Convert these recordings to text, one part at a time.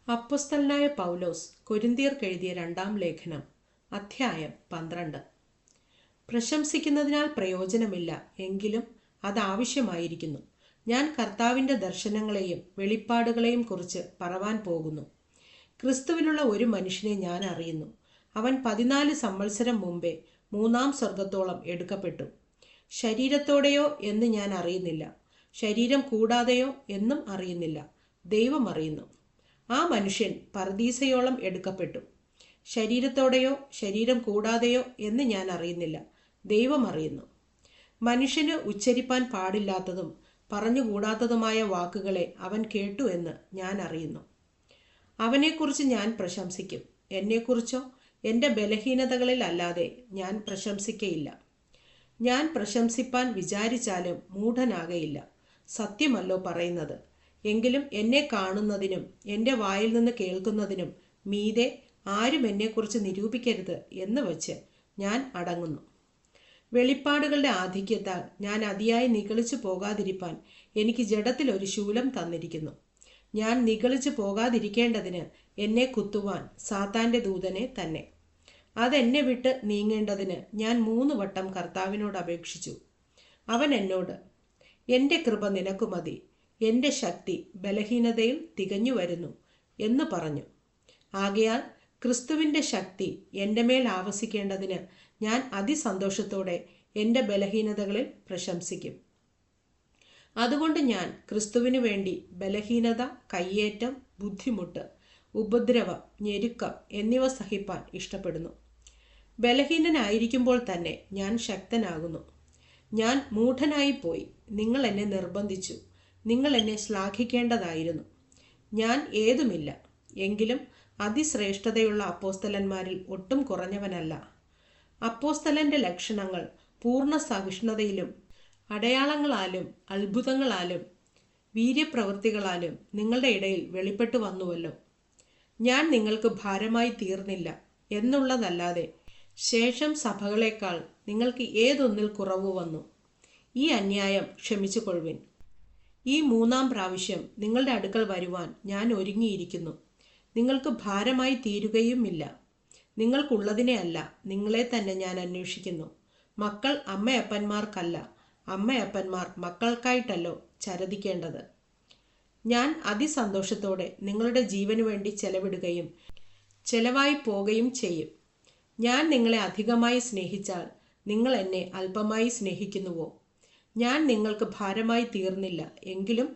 അപ്പൊസ്തലനായ പൗലോസ് കൊരിന്ത്യർക്കെഴുതിയ രണ്ടാം ലേഖനം അധ്യായം 12. പ്രശംസിക്കുന്നതിനാൽ പ്രയോജനമില്ല, എങ്കിലും അതാവശ്യമായിരിക്കുന്നു. ഞാൻ കർത്താവിൻ്റെ ദർശനങ്ങളെയും വെളിപ്പാടുകളെയും കുറിച്ച് പറവാൻ പോകുന്നു. ക്രിസ്തുവിലുള്ള ഒരു മനുഷ്യനെ ഞാൻ അറിയുന്നു. അവൻ 14 സംവത്സരം മുമ്പേ മൂന്നാം സ്വർഗത്തോളം എടുക്കപ്പെട്ടു. ശരീരത്തോടെയോ എന്ന് ഞാൻ അറിയുന്നില്ല, ശരീരം കൂടാതെയോ എന്നും അറിയുന്നില്ല, ദൈവം അറിയുന്നു. ആ മനുഷ്യൻ പർദീസയോളം എടുക്കപ്പെട്ടു. ശരീരത്തോടെയോ ശരീരം കൂടാതെയോ എന്ന് ഞാൻ അറിയുന്നില്ല, ദൈവം അറിയുന്നു. മനുഷ്യന് ഉച്ചരിപ്പാൻ പാടില്ലാത്തതും പറഞ്ഞുകൂടാത്തതുമായ വാക്കുകളെ അവൻ കേട്ടു എന്ന് ഞാൻ അറിയുന്നു. അവനെക്കുറിച്ച് ഞാൻ പ്രശംസിക്കും. എന്നെക്കുറിച്ചോ എൻ്റെ ബലഹീനതകളിൽ അല്ലാതെ ഞാൻ പ്രശംസിക്കയില്ല. ഞാൻ പ്രശംസിപ്പാൻ വിചാരിച്ചാലും മൂഢനാകയില്ല. സത്യമല്ലോ പറയുന്നത്. എങ്കിലും എന്നെ കാണുന്നതിനും എൻ്റെ വായിൽ നിന്ന് കേൾക്കുന്നതിനും മീതെ ആരും എന്നെക്കുറിച്ച് നിരൂപിക്കരുത് എന്ന് വച്ച് ഞാൻ അടങ്ങുന്നു. വെളിപ്പാടുകളുടെ ആധിക്യത്താൽ ഞാൻ അതിയായി നിഗളിച്ചു പോകാതിരിപ്പാൻ എനിക്ക് ജഡത്തിൽ ഒരു ശൂലം തന്നിരിക്കുന്നു. ഞാൻ നിഗളിച്ചു പോകാതിരിക്കേണ്ടതിന് എന്നെ കുത്തുവാൻ സാത്താൻ്റെ ദൂതനെ തന്നെ. അതെന്നെ വിട്ട് നീങ്ങേണ്ടതിന് ഞാൻ 3 വട്ടം കർത്താവിനോട് അപേക്ഷിച്ചു. അവൻ എന്നോട്, എൻ്റെ കൃപ നിനക്ക് മതി, എൻ്റെ ശക്തി ബലഹീനതയിൽ തികഞ്ഞു വരുന്നു എന്ന് പറഞ്ഞു. ആകയാൽ ക്രിസ്തുവിൻ്റെ ശക്തി എൻ്റെ മേൽ ആവസിക്കേണ്ടതിന് ഞാൻ അതിസന്തോഷത്തോടെ എൻ്റെ ബലഹീനതകളിൽ പ്രശംസിക്കും. അതുകൊണ്ട് ഞാൻ ക്രിസ്തുവിനു വേണ്ടി ബലഹീനത, കയ്യേറ്റം, ബുദ്ധിമുട്ട്, ഉപദ്രവം, ഞെരുക്കം എന്നിവ സഹിപ്പാൻ ഇഷ്ടപ്പെടുന്നു. ബലഹീനനായിരിക്കുമ്പോൾ തന്നെ ഞാൻ ശക്തനാകുന്നു. ഞാൻ മൂഢനായിപ്പോയി. നിങ്ങൾ എന്നെ നിർബന്ധിച്ചു. നിങ്ങൾ എന്നെ ശ്ലാഘിക്കേണ്ടതായിരുന്നു. ഞാൻ ഏതുമില്ല, എങ്കിലും അതിശ്രേഷ്ഠതയുള്ള അപ്പോസ്തലന്മാരിൽ ഒട്ടും കുറഞ്ഞവനല്ല. അപ്പോസ്തലന്റെ ലക്ഷണങ്ങൾ പൂർണ്ണ സഹിഷ്ണുതയിലും അടയാളങ്ങളാലും അത്ഭുതങ്ങളാലും വീര്യപ്രവൃത്തികളാലും നിങ്ങളുടെ ഇടയിൽ വെളിപ്പെട്ടു വന്നുവല്ലോ. ഞാൻ നിങ്ങൾക്ക് ഭാരമായി തീർന്നില്ല എന്നുള്ളതല്ലാതെ ശേഷം സഭകളേക്കാൾ നിങ്ങൾക്ക് ഏതൊന്നിൽ കുറവ് വന്നു? ഈ അന്യായം ക്ഷമിച്ചു കൊള്ളുവിൻ. ഈ 3-ാം പ്രാവശ്യം നിങ്ങളുടെ അടുക്കൽ വരുവാൻ ഞാൻ ഒരുങ്ങിയിരിക്കുന്നു. നിങ്ങൾക്ക് ഭാരമായി തീരുകയുമില്ല. നിങ്ങൾക്കുള്ളതിനെ അല്ല, നിങ്ങളെ തന്നെ ഞാൻ അന്വേഷിക്കുന്നു. മക്കൾ അമ്മയപ്പന്മാർക്കല്ല, അമ്മയപ്പന്മാർ മക്കൾക്കായിട്ടല്ലോ ചരദിക്കേണ്ടത്. ഞാൻ അതിസന്തോഷത്തോടെ നിങ്ങളുടെ ജീവനു വേണ്ടി ചെലവിടുകയും ചെലവായി പോകുകയും ചെയ്യും. ഞാൻ നിങ്ങളെ അധികമായി സ്നേഹിച്ചാൽ നിങ്ങൾ എന്നെ അല്പമായി സ്നേഹിക്കുന്നുവോ? ഞാൻ നിങ്ങൾക്ക് ഭാരമായി തീർന്നില്ല, എങ്കിലും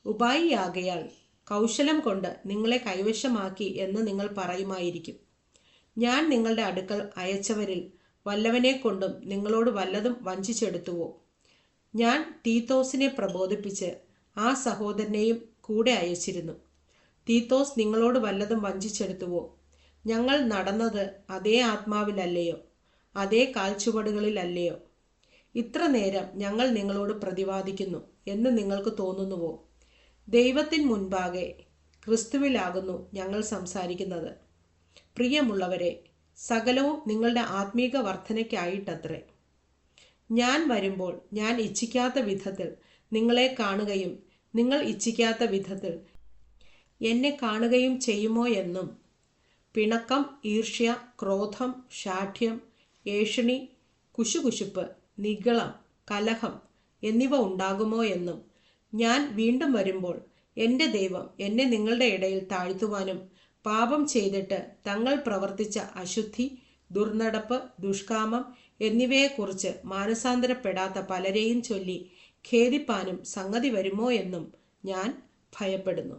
ഉപായിയാകയാൽ കൗശലം കൊണ്ട് നിങ്ങളെ കൈവശമാക്കി എന്ന് നിങ്ങൾ പറയുമായിരിക്കും. ഞാൻ നിങ്ങളുടെ അടുക്കൽ അയച്ചവരിൽ വല്ലവനെ കൊണ്ടും നിങ്ങളോട് വല്ലതും വഞ്ചിച്ചെടുത്തുവോ? ഞാൻ തീത്തോസിനെ പ്രബോധിപ്പിച്ച് ആ സഹോദരനെയും കൂടെ അയച്ചിരുന്നു. തീത്തോസ് നിങ്ങളോട് വല്ലതും വഞ്ചിച്ചെടുത്തുവോ? ഞങ്ങൾ നടന്നത് അതേ ആത്മാവിലല്ലയോ? അതേ കാൽച്ചുവടുകളിലല്ലയോ? ഇത്ര നേരം ഞങ്ങൾ നിങ്ങളോട് പ്രതിവാദിക്കുന്നു എന്ന് നിങ്ങൾക്ക് തോന്നുന്നുവോ? ദൈവത്തിന് മുൻപാകെ ക്രിസ്തുവിലാകുന്നു ഞങ്ങൾ സംസാരിക്കുന്നത്. പ്രിയമുള്ളവരെ, സകലവും നിങ്ങളുടെ ആത്മീക വർധനയ്ക്കായിട്ടത്രേ. ഞാൻ വരുമ്പോൾ ഞാൻ ഇച്ഛിക്കാത്ത വിധത്തിൽ നിങ്ങളെ കാണുകയും നിങ്ങൾ ഇച്ഛിക്കാത്ത വിധത്തിൽ എന്നെ കാണുകയും ചെയ്യുമോ എന്നും, പിണക്കം, ഈർഷ്യ, ക്രോധം, ശാഠ്യം, ഏഷണി, കുശുകുശുപ്പ്, നിഗളം, കലഹം എന്നിവ ഉണ്ടാകുമോ എന്നും, ഞാൻ വീണ്ടും വരുമ്പോൾ എൻ്റെ ദൈവം എന്നെ നിങ്ങളുടെ ഇടയിൽ താഴ്ത്തുവാനും പാപം ചെയ്തിട്ട് തങ്ങൾ പ്രവർത്തിച്ച അശുദ്ധി, ദുർനടപ്പ്, ദുഷ്കാമം എന്നിവയെക്കുറിച്ച് മാനസാന്തരപ്പെടാത്ത പലരെയും ചൊല്ലി ഖേദിപ്പാനും സംഗതി വരുമോ എന്നും ഞാൻ ഭയപ്പെടുന്നു.